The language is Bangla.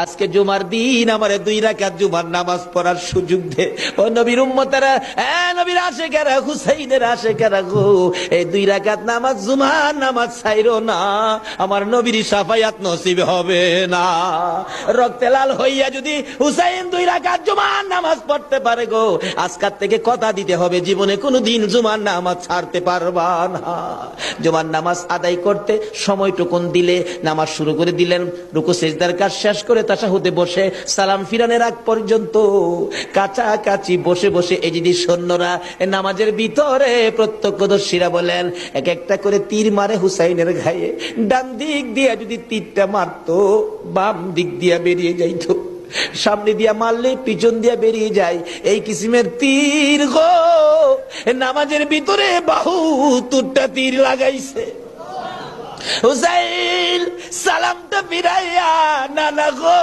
আজকে জুমার দিন আমারে 2 রাকাত জুমার নামাজ পড়ার সুযোগ দে। ও নবীর উম্মতেরা, নবীর আশিকেরা, হুসাইনের আশিকেরা গো, এই 2 রাকাত নামাজ জুমার নামাজ ছাইরো না, আমার নবীর শাফায়াত নসিব হবে না। রক্তে লাল হইয়া যদি হুসাইন 2 রাকাত জুমার নামাজ পড়তে পারে গো, আজকাল থেকে কথা দিতে হবে জীবনে কোনোদিন জুমার নামাজ ছাড়তে পারবা না। জুমার নামাজ আদায় করতে সময়টুকুন দিলে নামাজ শুরু করে দিলেন, রুকু সিজদার কাজ শেষ করে তাশাহুদে বসে সালাম ফিরানোর আগ পর্যন্ত কাছাকাছি বসে বসে এই যদি সৈন্যরা নামাজের ভিতরে প্রত্যক্ষদর্শীরা বলেন এক একটা করে তীর মারে হুসাইনের গায়ে, ডান দিক দিয়া যদি তীরটা মারতো বাম দিক দিয়া বেরিয়ে যাইতো, সামনে দিয়া মারলে পিছন দিয়া বেরিয়ে যায়, এই কিসিমের তীর গো নামাজের ভিতরে 72টা তীর লাগাইছে। হুসাইন সালামটা ফিরাইয়া নানা গো